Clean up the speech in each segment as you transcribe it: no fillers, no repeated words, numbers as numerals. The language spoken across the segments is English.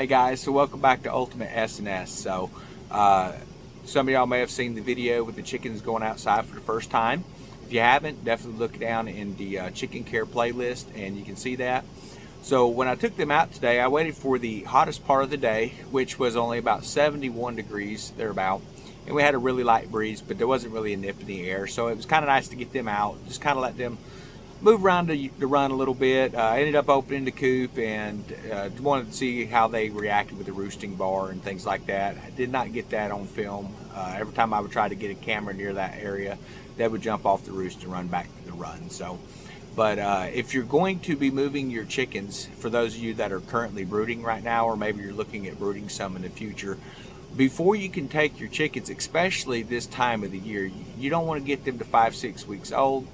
Hey guys, so welcome back to Ultimate S&S. Some of y'all may have seen the video with the chickens going outside for the first time. If you haven't, definitely look down in the chicken care playlist and you can see that. So when I took them out today, I waited for the hottest part of the day, which was only about 71 degrees thereabout. And we had a really light breeze, but there wasn't really a nip in the air. So it was kind of nice to get them out, just kind of let them move around the run a little bit. I ended up opening the coop and wanted to see how they reacted with the roosting bar and things like that. I did not get that on film. Every time I would try to get a camera near that area, they would jump off the roost and run back to the run. But if you're going to be moving your chickens, for those of you that are currently brooding right now, or maybe you're looking at brooding some in the future, before you can take your chickens, especially this time of the year, you don't want to get them to 5-6 weeks old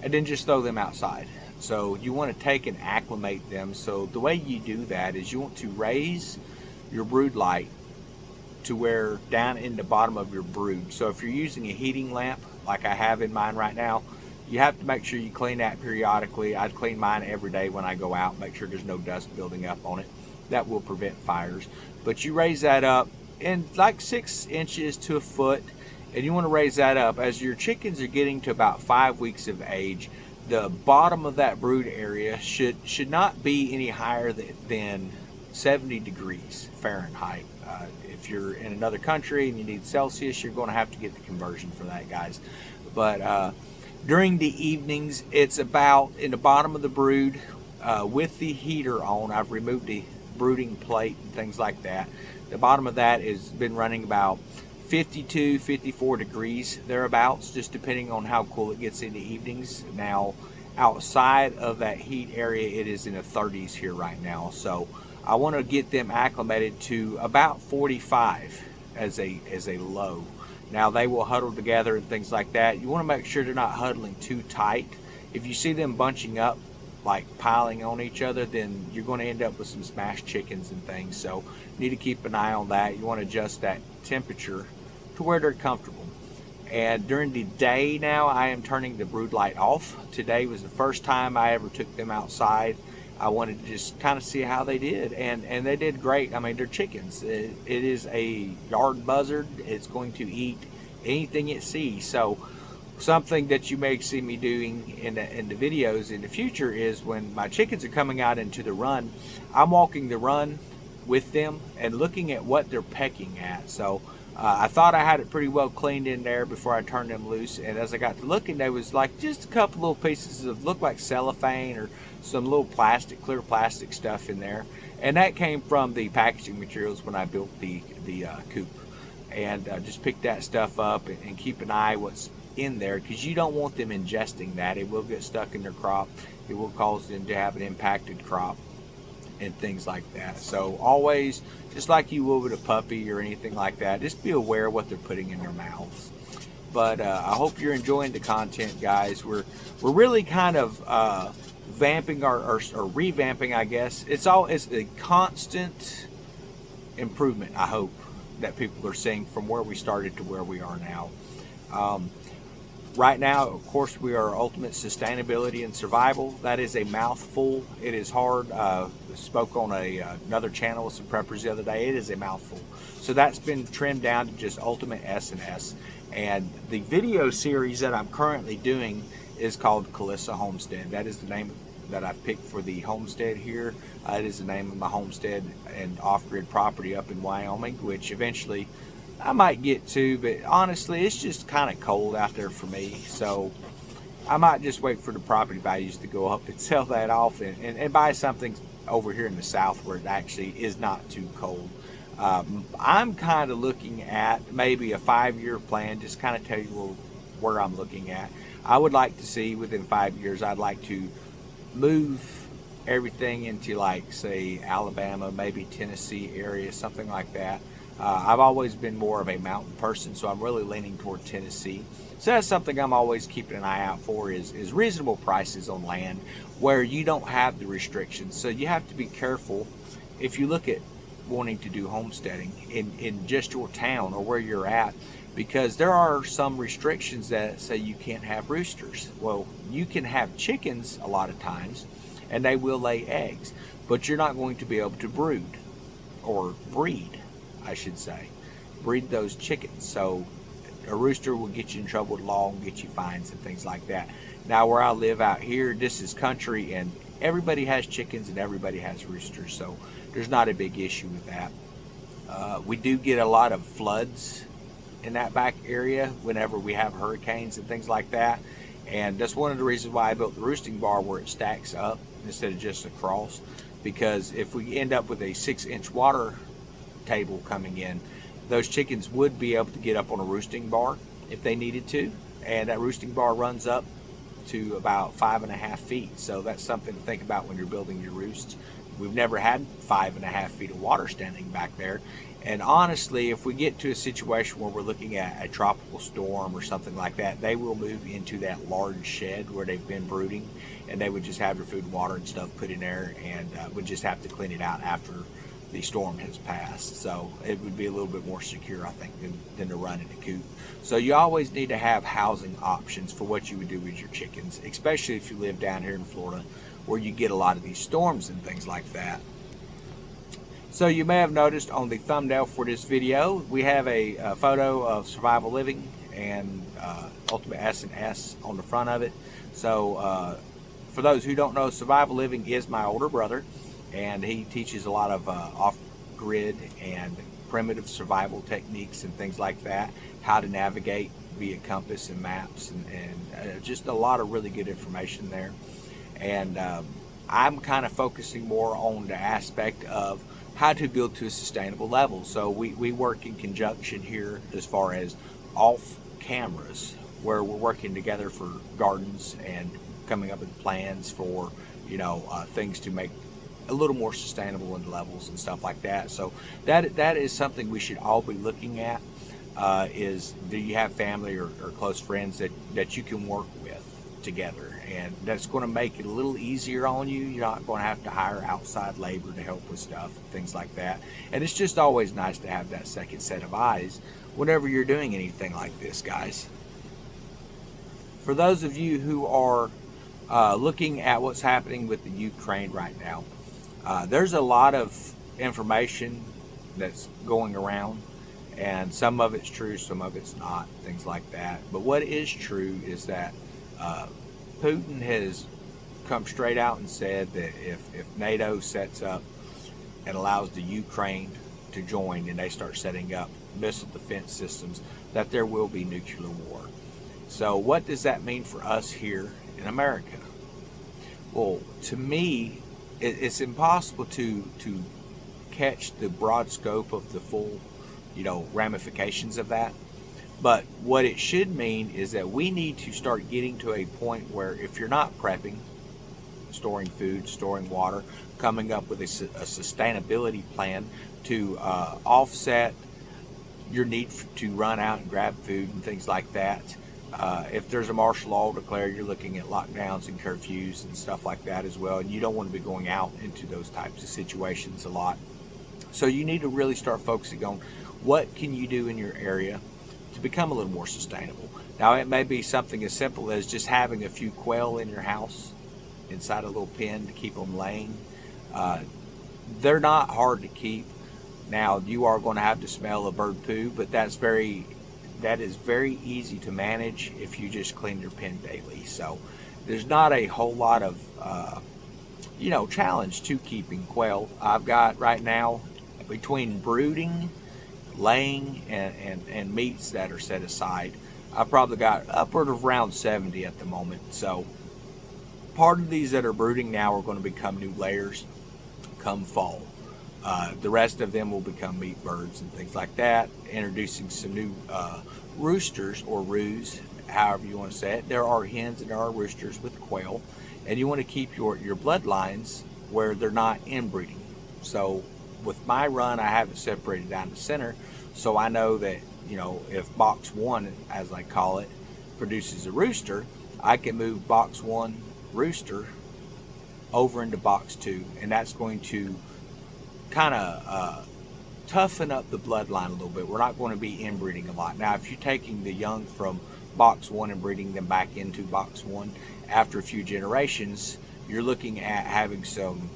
and then just throw them outside. So you want to take and acclimate them. So the way you do that is you want to raise your brood light to where down in the bottom of your brood. So if you're using a heating lamp like I have in mine right now, you have to make sure you clean that periodically. I'd clean mine every day when I go out, make sure there's no dust building up on it. That will prevent fires. But you raise that up in like 6 inches to a foot, and you want to raise that up as your chickens are getting to about 5 weeks of age. The bottom of that brood area should not be any higher than 70 degrees Fahrenheit. If you're in another country and you need Celsius, you're going to have to get the conversion for that, guys. But during the evenings, it's about in the bottom of the brood with the heater on. I've removed the brooding plate and things like that. The bottom of that has been running about 52, 54 degrees thereabouts, just depending on how cool it gets in the evenings. Now, outside of that heat area, it is in the 30s here right now. So I want to get them acclimated to about 45 as a low. Now they will huddle together and things like that. You want to make sure they're not huddling too tight. If you see them bunching up, like piling on each other, then you're going to end up with some smashed chickens and things. So you need to keep an eye on that. You want to adjust that temperature to where they're comfortable. And during the day now, I am turning the brood light off. Today was the first time I ever took them outside. I wanted to just kind of see how they did, and they did great. I mean, they're chickens. It is a yard buzzard. It's going to eat anything it sees. So something that you may see me doing in the videos in the future is when my chickens are coming out into the run, I'm walking the run with them and looking at what they're pecking at. So I thought I had it pretty well cleaned in there before I turned them loose, and as I got to looking, there was like just a couple little pieces of looked like cellophane or some little plastic, clear plastic stuff in there, and that came from the packaging materials when I built the coop. And just pick that stuff up and keep an eye what's in there, because you don't want them ingesting that. It will get stuck in their crop. It will cause them to have an impacted crop and things like that. So always, just like you will with a puppy or anything like that, just be aware of what they're putting in their mouths. But I hope you're enjoying the content, guys. We're really kind of vamping or revamping, I guess. It's a constant improvement, I hope, that people are seeing from where we started to where we are now. Right now, of course, we are ultimate sustainability and survival. That is a mouthful. It is hard. Spoke on another channel with some preppers the other day. It is a mouthful. So that's been trimmed down to just ultimate S&S. And the video series that I'm currently doing is called Calissa Homestead. That is the name that I've picked for the homestead here. It is the name of my homestead and off-grid property up in Wyoming, which eventually I might get to, but honestly, it's just kind of cold out there for me. So I might just wait for the property values to go up and sell that off and buy something over here in the south where it actually is not too cold. I'm kind of looking at maybe a 5-year plan, just kind of tell you where I'm looking at. I would like to see within 5 years, I'd like to move everything into, like, say, Alabama, maybe Tennessee area, something like that. I've always been more of a mountain person, so I'm really leaning toward Tennessee. So that's something I'm always keeping an eye out for is reasonable prices on land where you don't have the restrictions. So you have to be careful if you look at wanting to do homesteading in just your town or where you're at, because there are some restrictions that say you can't have roosters. Well, you can have chickens a lot of times, and they will lay eggs, but you're not going to be able to brood. or breed, I should say, breed those chickens. So a rooster will get you in trouble with law and get you fines and things like that. Now where I live out here, this is country, and everybody has chickens and everybody has roosters, so there's not a big issue with that. We do get a lot of floods in that back area whenever we have hurricanes and things like that, and that's one of the reasons why I built the roosting bar where it stacks up instead of just across, because if we end up with a 6-inch water table coming in, those chickens would be able to get up on a roosting bar if they needed to, and that roosting bar runs up to about 5.5 feet. So that's something to think about when you're building your roosts. We've never had 5.5 feet of water standing back there. And honestly, if we get to a situation where we're looking at a tropical storm or something like that, they will move into that large shed where they've been brooding, and they would just have their food and water and stuff put in there, and would just have to clean it out after the storm has passed. So it would be a little bit more secure, I think, than to run in a coop. So you always need to have housing options for what you would do with your chickens, especially if you live down here in Florida where you get a lot of these storms and things like that. So you may have noticed on the thumbnail for this video, we have a photo of Survival Living and Ultimate S&S on the front of it. So for those who don't know, Survival Living is my older brother, and he teaches a lot of off-grid and primitive survival techniques and things like that, how to navigate via compass and maps, and just a lot of really good information there. And I'm kind of focusing more on the aspect of how to build to a sustainable level. So we work in conjunction here as far as off cameras, where we're working together for gardens and coming up with plans for, you know, things to make a little more sustainable in levels and stuff like that. So that is something we should all be looking at, is do you have family or close friends that you can work with together, and that's going to make it a little easier on you. You're not going to have to hire outside labor to help with stuff, things like that. And it's just always nice to have that second set of eyes whenever you're doing anything like this, guys. For those of you who are looking at what's happening with the Ukraine right now, there's a lot of information that's going around, and some of it's true, some of it's not, things like that. But what is true is that Putin has come straight out and said that if NATO sets up and allows the Ukraine to join, and they start setting up missile defense systems, that there will be nuclear war. So what does that mean for us here in America? Well, to me, it's impossible to catch the broad scope of the full, you know, ramifications of that. But what it should mean is that we need to start getting to a point where if you're not prepping, storing food, storing water, coming up with a sustainability plan to offset your need to run out and grab food and things like that. If there's a martial law declared, you're looking at lockdowns and curfews and stuff like that as well, and you don't want to be going out into those types of situations a lot. So you need to really start focusing on what can you do in your area to become a little more sustainable. Now, it may be something as simple as just having a few quail in your house inside a little pen to keep them laying. They're not hard to keep. Now, you are going to have to smell of bird poo, but that is very easy to manage if you just clean your pen daily. So there's not a whole lot of challenge to keeping quail. I've got right now, between brooding, laying, and meats that are set aside, I've probably got upward of around 70 at the moment. So part of these that are brooding now are going to become new layers come fall. The rest of them will become meat birds and things like that, introducing some new roosters or roos, however you want to say it. There are hens and there are roosters with quail, and you want to keep your bloodlines where they're not inbreeding. So with my run, I have it separated down the center, so I know that, you know, if box 1, as I call it, produces a rooster, I can move box 1 rooster over into box 2, and that's going to kind of toughen up the bloodline a little bit. We're not going to be inbreeding a lot. Now, if you're taking the young from box 1 and breeding them back into box 1, after a few generations, you're looking at having some,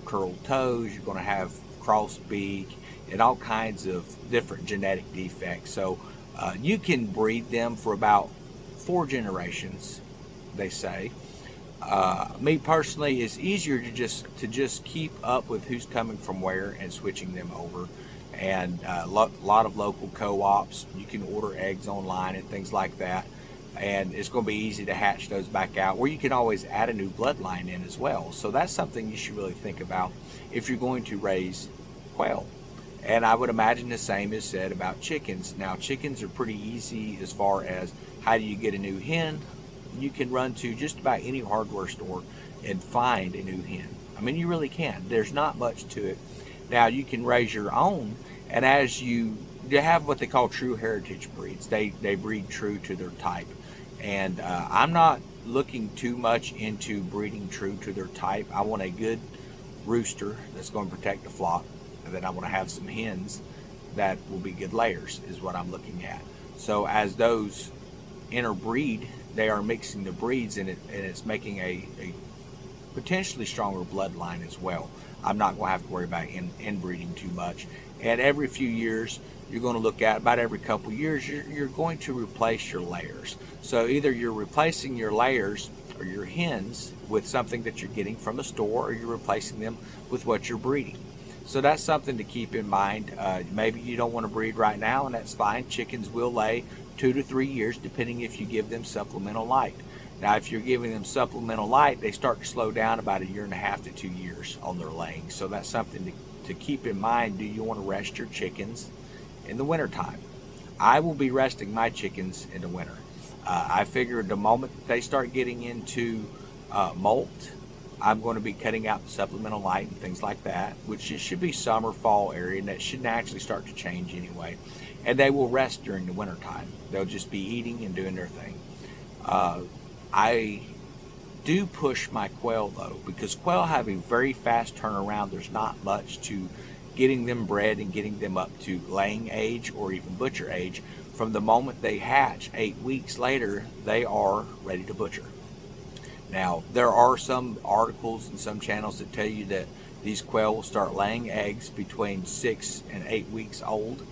curled toes. You're going to have cross beak, and all kinds of different genetic defects. So you can breed them for about 4 generations, they say. Me personally, it's easier to just keep up with who's coming from where and switching them over. And a lot of local co-ops, you can order eggs online and things like that, and it's going to be easy to hatch those back out, where you can always add a new bloodline in as well. So that's something you should really think about if you're going to raise quail. And I would imagine the same is said about chickens. Now, chickens are pretty easy as far as how do you get a new hen. You can run to just about any hardware store and find a new hen. I mean, you really can. There's not much to it. Now, you can raise your own, and as you have what they call true heritage breeds. They breed true to their type. And I'm not looking too much into breeding true to their type. I want a good rooster that's going to protect the flock, and then I want to have some hens that will be good layers, is what I'm looking at. So as those interbreed, they are mixing the breeds, and it's making a potentially stronger bloodline as well. I'm not going to have to worry about inbreeding too much. And every few years, you're going to look at, about every couple years, you're going to replace your layers. So either you're replacing your layers or your hens with something that you're getting from a store, or you're replacing them with what you're breeding. So that's something to keep in mind. Maybe you don't want to breed right now, and that's fine. Chickens will lay 2 to 3 years, depending if you give them supplemental light. Now, if you're giving them supplemental light, they start to slow down about 1.5 to 2 years on their laying. So that's something to keep in mind. Do you want to rest your chickens in the wintertime? I will be resting my chickens in the winter. I figure the moment they start getting into molt, I'm going to be cutting out the supplemental light and things like that, which it should be summer, fall area, and that should naturally start to change anyway. And they will rest during the winter time. They'll just be eating and doing their thing. I do push my quail though, because quail have a very fast turnaround. There's not much to getting them bred and getting them up to laying age or even butcher age. From the moment they hatch, 8 weeks later, they are ready to butcher. Now, there are some articles and some channels that tell you that these quail will start laying eggs between 6 and 8 weeks old.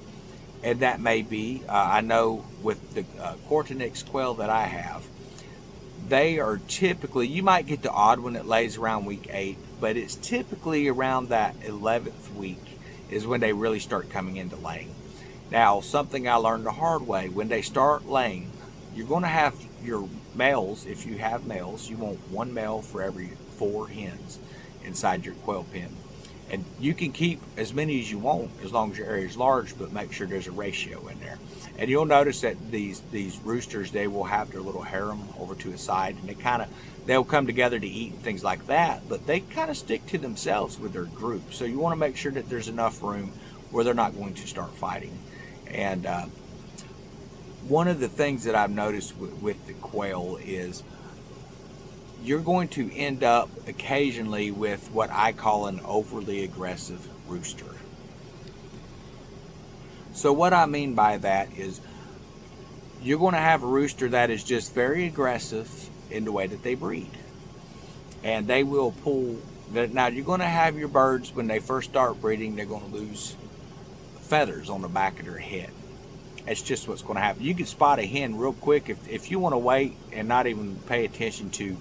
And that may be, I know with the Cortinix quail that I have, they are typically, you might get the odd one that lays around week 8, but it's typically around that 11th week is when they really start coming into laying. Now, something I learned the hard way, when they start laying, you're going to have your males. If you have males, you want 1 male for every 4 hens inside your quail pen. And you can keep as many as you want as long as your area is large, but make sure there's a ratio in there. And you'll notice that these roosters, they will have their little harem over to the side, and they'll come together to eat and things like that, but they kind of stick to themselves with their group. So you want to make sure that there's enough room where they're not going to start fighting. And one of the things that I've noticed with the quail is you're going to end up occasionally with what I call an overly aggressive rooster. So what I mean by that is you're going to have a rooster that is just very aggressive in the way that they breed. And they will pull. Now, you're going to have your birds, when they first start breeding, they're going to lose feathers on the back of their head. It's just what's going to happen. You can spot a hen real quick if you want to wait and not even pay attention to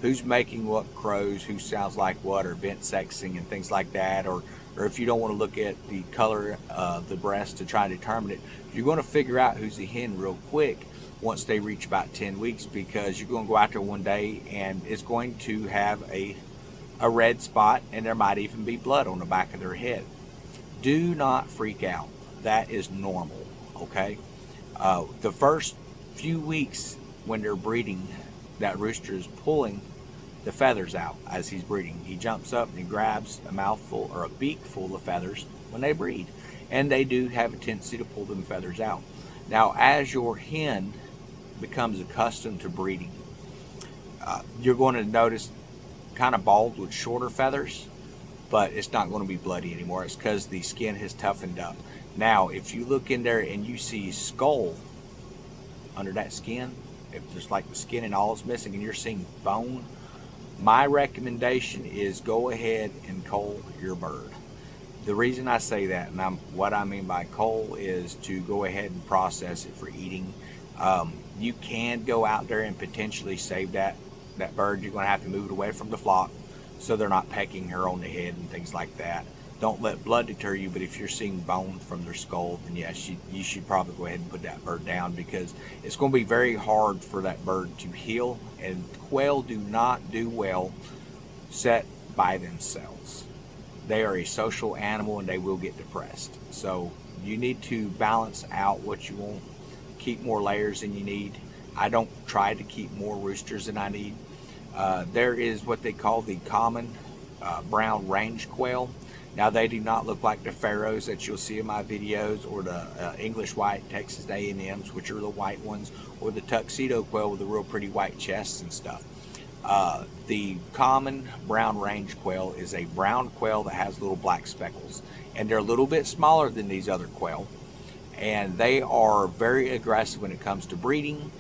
who's making what crows, who sounds like what, or vent sexing and things like that, or if you don't want to look at the color of the breast to try and determine it, you're going to figure out who's the hen real quick once they reach about 10 weeks, because you're going to go out there one day and it's going to have a red spot, and there might even be blood on the back of their head. Do not freak out. That is normal, okay? The first few weeks when they're breeding, that rooster is pulling the feathers out as he's breeding. He jumps up and he grabs a mouthful or a beak full of feathers when they breed. And they do have a tendency to pull them feathers out. Now, as your hen becomes accustomed to breeding, you're going to notice kind of bald with shorter feathers, but it's not going to be bloody anymore. It's because the skin has toughened up. Now, if you look in there and you see skull under that skin, if there's like the skin and all is missing and you're seeing bone, my recommendation is go ahead and cull your bird. The reason I say that, and what I mean by cull, is to go ahead and process it for eating. You can go out there and potentially save that bird. You're going to have to move it away from the flock so they're not pecking her on the head and things like that. Don't let blood deter you, but if you're seeing bone from their skull, then yes, you should probably go ahead and put that bird down, because it's going to be very hard for that bird to heal, and quail do not do well set by themselves. They are a social animal and they will get depressed. So you need to balance out what you want. Keep more layers than you need. I don't try to keep more roosters than I need. There is what they call the common brown range quail. Now, they do not look like the pharaohs that you'll see in my videos, or the English white Texas A&Ms, which are the white ones, or the tuxedo quail with the real pretty white chests and stuff. The common brown range quail is a brown quail that has little black speckles, and they're a little bit smaller than these other quail, and they are very aggressive when it comes to breeding.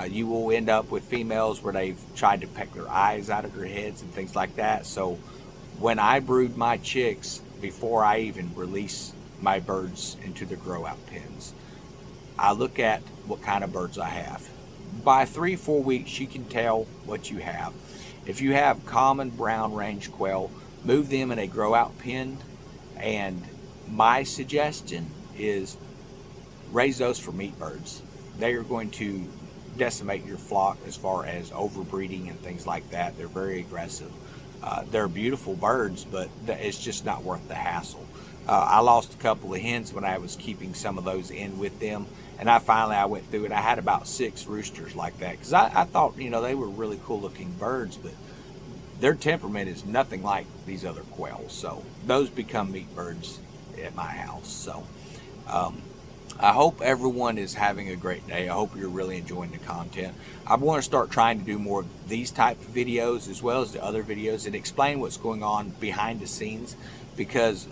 You will end up with females where they've tried to peck their eyes out of their heads and things like that. So when I brood my chicks, before I even release my birds into the grow out pens, I look at what kind of birds I have. By 3-4 weeks, you can tell what you have. If you have common brown range quail, move them in a grow out pen, and my suggestion is raise those for meat birds. They are going to decimate your flock as far as overbreeding and things like that. They're very aggressive. They're beautiful birds, but it's just not worth the hassle. I lost a couple of hens when I was keeping some of those in with them, and I went through it. I had about 6 roosters like that, because I thought, they were really cool looking birds, but their temperament is nothing like these other quails. So those become meat birds at my house. So I hope everyone is having a great day. I hope you're really enjoying the content. I want to start trying to do more of these type of videos, as well as the other videos, and explain what's going on behind the scenes, because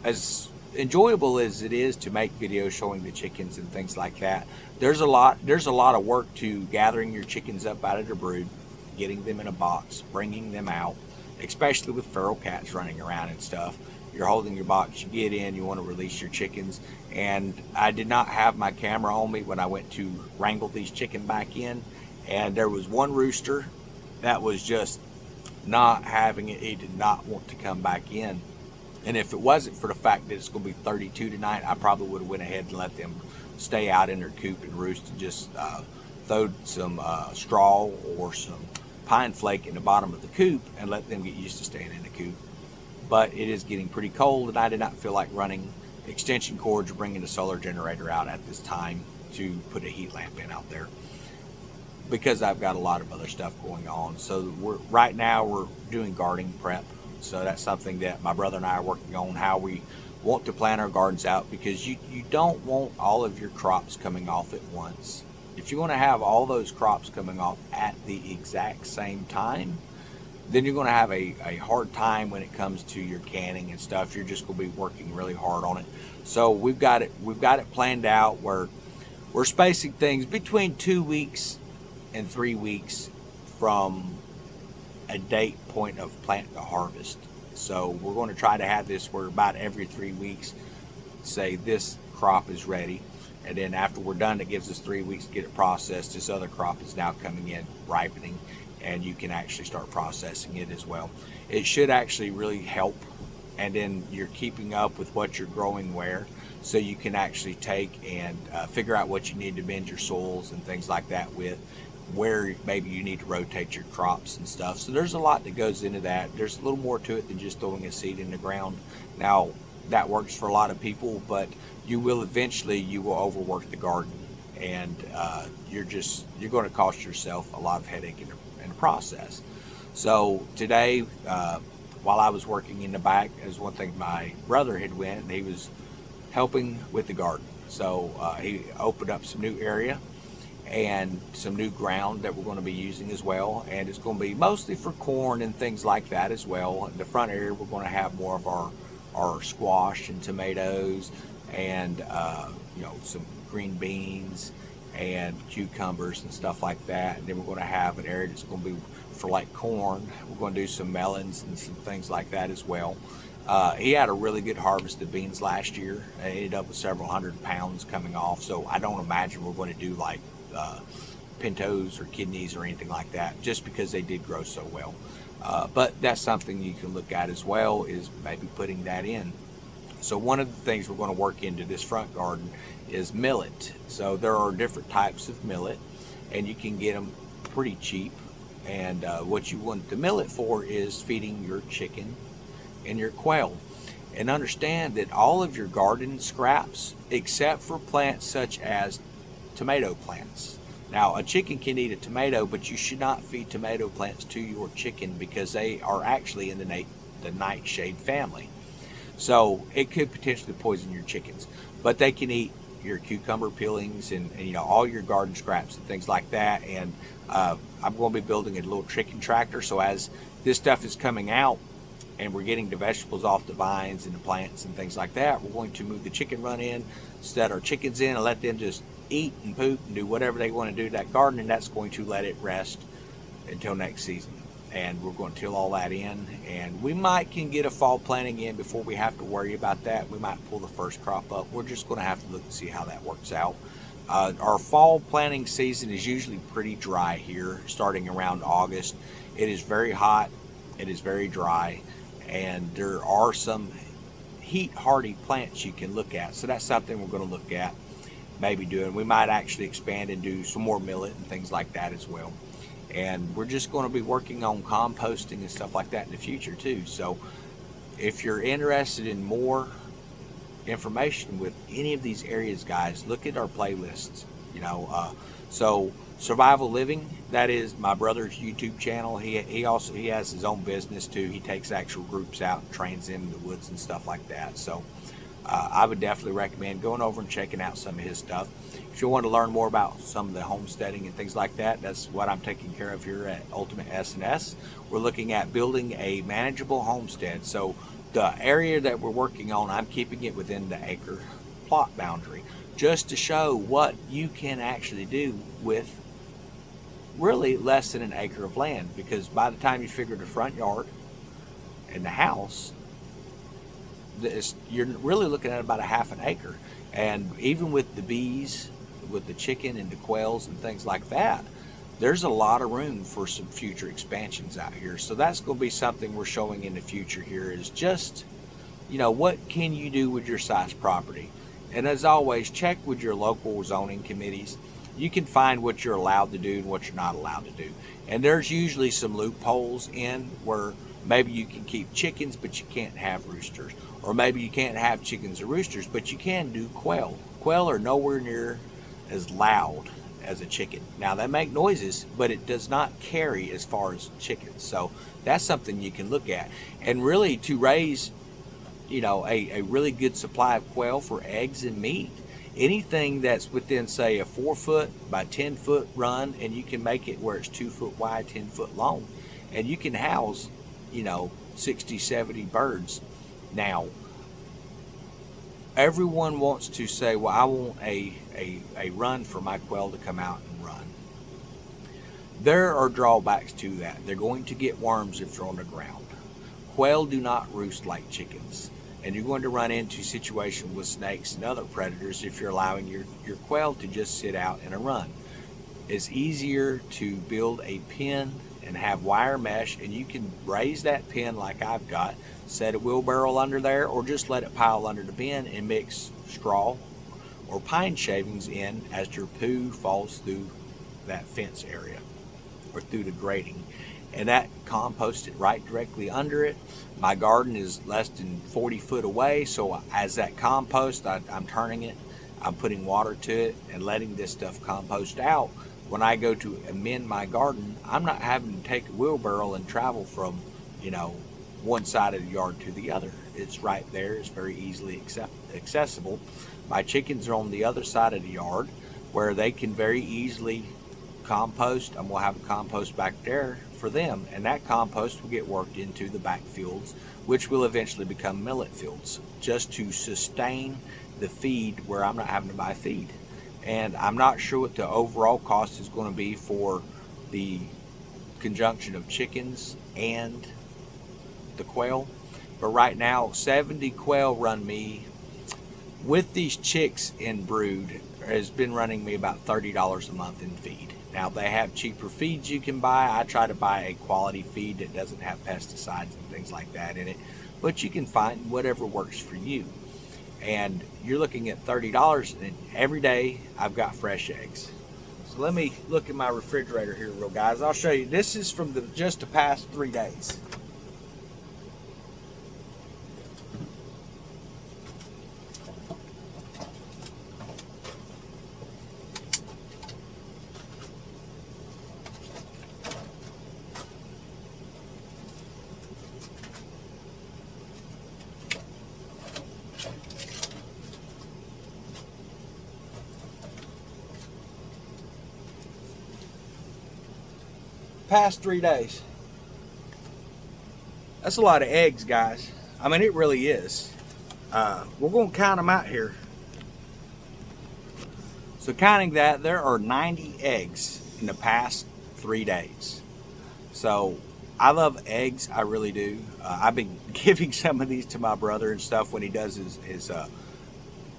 as enjoyable as it is to make videos showing the chickens and things like that, there's a lot of work to gathering your chickens up out of their brood, getting them in a box, bringing them out, especially with feral cats running around and stuff. You're holding your box, you get in, you want to release your chickens, and I did not have my camera on me when I went to wrangle these chicken back in, and there was one rooster that was just not having it. He did not want to come back in, and if it wasn't for the fact that it's going to be 32 tonight, I probably would have went ahead and let them stay out in their coop and roost, and just throw some straw or some pine flake in the bottom of the coop and let them get used to staying in the coop. But it is getting pretty cold, and I did not feel like running extension cords or bringing the solar generator out at this time to put a heat lamp in out there, because I've got a lot of other stuff going on. So right now we're doing gardening prep. So that's something that my brother and I are working on, how we want to plan our gardens out, because you don't want all of your crops coming off at once. If you want to have all those crops coming off at the exact same time, then you're going to have a hard time when it comes to your canning and stuff. You're just going to be working really hard on it. So we've got it planned out where we're spacing things between 2 weeks and 3 weeks from a date point of plant to harvest. So we're going to try to have this where about every 3 weeks, say this crop is ready, and then after we're done, it gives us 3 weeks to get it processed. This other crop is now coming in, ripening, and you can actually start processing it as well. It should actually really help, and then you're keeping up with what you're growing where, so you can actually take and figure out what you need to bend your soils and things like that with, where maybe you need to rotate your crops and stuff. So there's a lot that goes into that. There's a little more to it than just throwing a seed in the ground. Now, that works for a lot of people, but you will overwork the garden, and you're going to cost yourself a lot of headache in the process. So today, while I was working in the back, is one thing my brother had went, and he was helping with the garden. So he opened up some new area and some new ground that we're going to be using as well, and it's going to be mostly for corn and things like that as well. In the front area, we're going to have more of our squash and tomatoes, and some green beans and cucumbers and stuff like that. And then we're going to have an area that's going to be for like corn. We're going to do some melons and some things like that as well. He had a really good harvest of beans last year. He ended up with several hundred pounds coming off. So I don't imagine we're going to do like pintos or kidneys or anything like that, just because they did grow so well. But that's something you can look at as well, is maybe putting that in. So one of the things we're going to work into this front garden is millet. So there are different types of millet, and you can get them pretty cheap. And what you want the millet for is feeding your chicken and your quail. And understand that all of your garden scraps, except for plants such as tomato plants. Now, a chicken can eat a tomato, but you should not feed tomato plants to your chicken, because they are actually in the nightshade family. So it could potentially poison your chickens, but they can eat your cucumber peelings and all your garden scraps and things like that. And I'm going to be building a little chicken tractor, so as this stuff is coming out and we're getting the vegetables off the vines and the plants and things like that, we're going to move the chicken run in, set our chickens in, and let them just eat and poop and do whatever they want to do to that garden, and that's going to let it rest until next season. And we're going to till all that in, and we can get a fall planting in before we have to worry about that. We might pull the first crop up. We're just going to have to look and see how that works out. Our fall planting season is usually pretty dry here, starting around August. It is very hot, it is very dry, and there are some heat hardy plants you can look at. So that's something we're going to look at maybe doing. We might actually expand and do some more millet and things like that as well. And we're just going to be working on composting and stuff like that in the future too. So if you're interested in more information with any of these areas, guys, look at our playlists. So Survival Living, that is my brother's YouTube channel. He has his own business too. He takes actual groups out and trains them in the woods and stuff like that. So I would definitely recommend going over and checking out some of his stuff. If you want to learn more about some of the homesteading and things like that, that's what I'm taking care of here at Ultimate S&S. We're looking at building a manageable homestead. So the area that we're working on, I'm keeping it within the acre plot boundary, just to show what you can actually do with really less than an acre of land. Because by the time you figure the front yard and the house, you're really looking at about a half an acre. And even with the bees, with the chicken and the quails and things like that, there's a lot of room for some future expansions out here. So that's going to be something we're showing in the future here, is just, what can you do with your size property? And as always, check with your local zoning committees. You can find what you're allowed to do and what you're not allowed to do. And there's usually some loopholes in where maybe you can keep chickens, but you can't have roosters. Or maybe you can't have chickens or roosters, but you can do quail. Quail are nowhere near as loud as a chicken. Now, they make noises, but it does not carry as far as chickens. So that's something you can look at. And really, to raise, a really good supply of quail for eggs and meat, anything that's within, say, a 4 foot by 10 foot run, and you can make it where it's 2 foot wide, 10 foot long, and you can house, 60, 70 birds. Now, everyone wants to say, well, I want a run for my quail to come out and run. There are drawbacks to that. They're going to get worms if they're on the ground. Quail do not roost like chickens. And you're going to run into situations with snakes and other predators if you're allowing your quail to just sit out in a run. It's easier to build a pen and have wire mesh, and you can raise that pen like I've got, set a wheelbarrow under there, or just let it pile under the bin and mix straw or pine shavings in as your poo falls through that fence area or through the grating. And that compost it right directly under it. My garden is less than 40 foot away, so as that compost, I'm turning it, I'm putting water to it and letting this stuff compost out. When I go to amend my garden, I'm not having to take a wheelbarrow and travel from, one side of the yard to the other. It's right there. It's very easily accessible. My chickens are on the other side of the yard where they can very easily compost. I'm going to have a compost back there for them, and that compost will get worked into the back fields, which will eventually become millet fields, just to sustain the feed where I'm not having to buy feed. And I'm not sure what the overall cost is going to be for the conjunction of chickens and the quail. But right now, 70 quail run me, with these chicks in brood, has been running me about $30 a month in feed. Now they have cheaper feeds you can buy. I try to buy a quality feed that doesn't have pesticides and things like that in it, but you can find whatever works for you. And you're looking at $30, and every day I've got fresh eggs. So let me look at my refrigerator here real guys. I'll show you. This is from just the past 3 days. Past 3 days. That's a lot of eggs, guys. I mean, it really is. We're going to count them out here. So counting that, there are 90 eggs in the past 3 days. So I love eggs, I really do. I've been giving some of these to my brother and stuff when he does his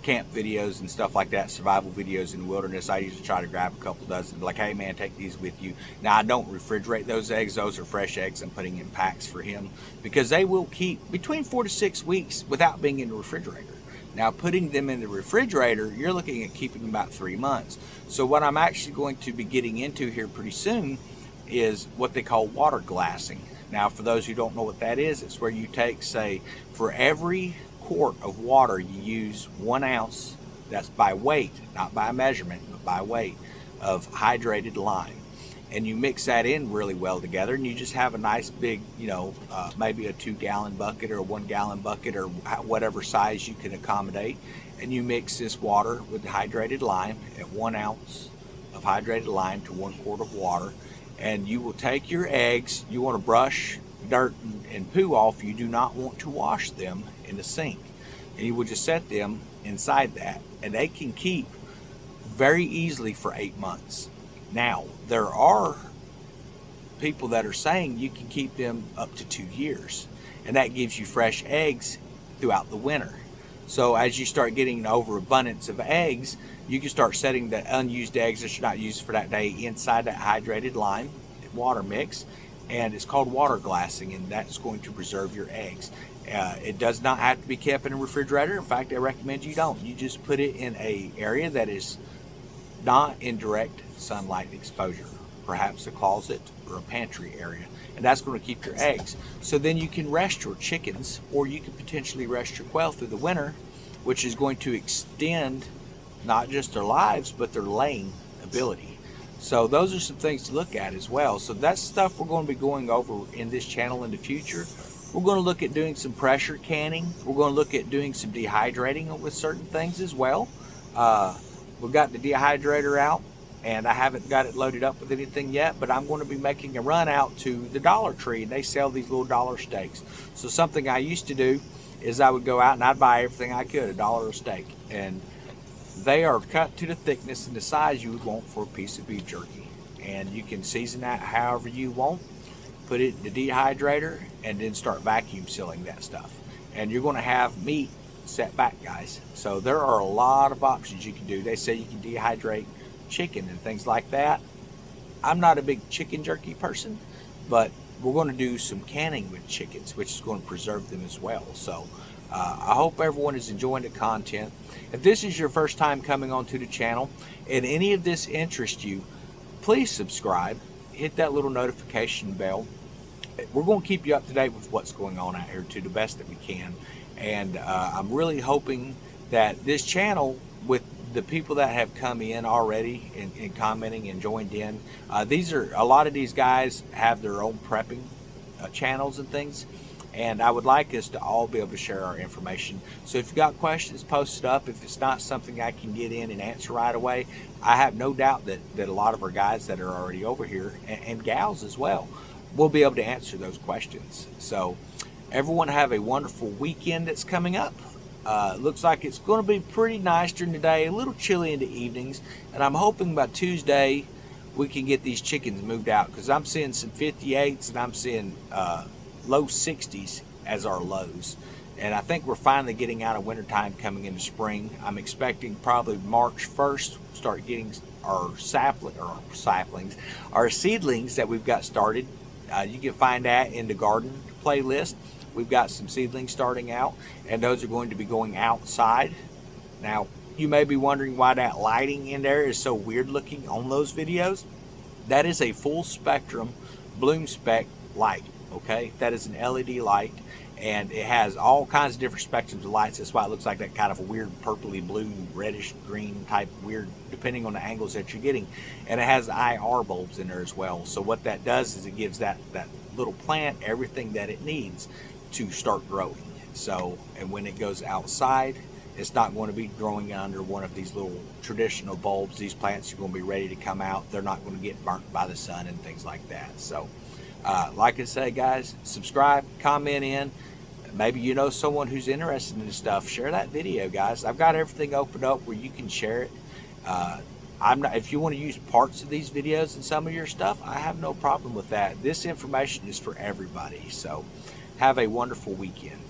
camp videos and stuff like that, survival videos in the wilderness. I usually try to grab a couple dozen and be like, hey man, take these with you. Now I don't refrigerate those eggs. Those are fresh eggs I'm putting in packs for him, because they will keep between 4 to 6 weeks without being in the refrigerator. Now putting them in the refrigerator, you're looking at keeping them about 3 months. So what I'm actually going to be getting into here pretty soon is what they call water glassing. Now for those who don't know what that is, it's where you take, say, for every quart of water you use 1 ounce, that's by weight, not by measurement, but by weight, of hydrated lime, and you mix that in really well together, and you just have a nice big, maybe a 2-gallon bucket or a 1-gallon bucket or whatever size you can accommodate, and you mix this water with hydrated lime at 1 ounce of hydrated lime to 1 quart of water, and you will take your eggs. You want to brush dirt and poo off. You do not want to wash them in the sink, and you will just set them inside that, and they can keep very easily for 8 months. Now there are people that are saying you can keep them up to 2 years, and that gives you fresh eggs throughout the winter. So as you start getting an overabundance of eggs, you can start setting the unused eggs that you're not used for that day inside that hydrated lime water mix, and it's called water glassing, and that's going to preserve your eggs. It does not have to be kept in a refrigerator. In fact, I recommend you don't. You just put it in an area that is not in direct sunlight exposure, perhaps a closet or a pantry area, and that's going to keep your eggs. So then you can rest your chickens, or you can potentially rest your quail through the winter, which is going to extend not just their lives but their laying ability. So those are some things to look at as well. So that's stuff we're going to be going over in this channel in the future. We're going to look at doing some pressure canning. We're going to look at doing some dehydrating with certain things as well. We've got the dehydrator out, and I haven't got it loaded up with anything yet, but I'm going to be making a run out to the Dollar Tree, and they sell these little dollar steaks. So something I used to do is I would go out and I'd buy everything I could, $1 a steak, and they are cut to the thickness and the size you would want for a piece of beef jerky, and you can season that however you want. Put it in the dehydrator and then start vacuum sealing that stuff, and you're going to have meat set back, guys. So there are a lot of options you can do. They say you can dehydrate chicken and things like that. I'm not a big chicken jerky person, but we're going to do some canning with chickens, which is going to preserve them as well. So I hope everyone is enjoying the content. If this is your first time coming onto the channel and any of this interests you, please subscribe, hit that little notification bell. We're going to keep you up to date with what's going on out here to the best that we can. And I'm really hoping that this channel, with the people that have come in already and commenting and joined in, a lot of these guys have their own prepping channels and things, and I would like us to all be able to share our information. So if you've got questions, post it up. If it's not something I can get in and answer right away, I have no doubt that a lot of our guys that are already over here, and gals as well, will be able to answer those questions. So everyone have a wonderful weekend that's coming up. Looks like it's going to be pretty nice during the day, a little chilly in the evenings, and I'm hoping by Tuesday we can get these chickens moved out, because I'm seeing some 58s and I'm seeing low 60s as our lows. And I think we're finally getting out of wintertime, coming into spring. I'm expecting probably March 1st start getting our saplings, our seedlings that we've got started. You can find that in the garden playlist. We've got some seedlings starting out, and those are going to be going outside. Now, you may be wondering why that lighting in there is so weird looking on those videos. That is a full spectrum bloom spec light, okay? That is an LED light, and it has all kinds of different spectrums of lights. That's why it looks like that kind of a weird purpley blue, reddish green type weird, depending on the angles that you're getting. And it has IR bulbs in there as well. So what that does is it gives that little plant everything that it needs to start growing. So, and when it goes outside, it's not going to be growing under one of these little traditional bulbs. These plants are going to be ready to come out. They're not going to get burnt by the sun and things like that. So, like I say, guys, subscribe, comment in. Maybe you know someone who's interested in this stuff. Share that video, guys. I've got everything opened up where you can share it. If you want to use parts of these videos in some of your stuff, I have no problem with that. This information is for everybody. So, have a wonderful weekend.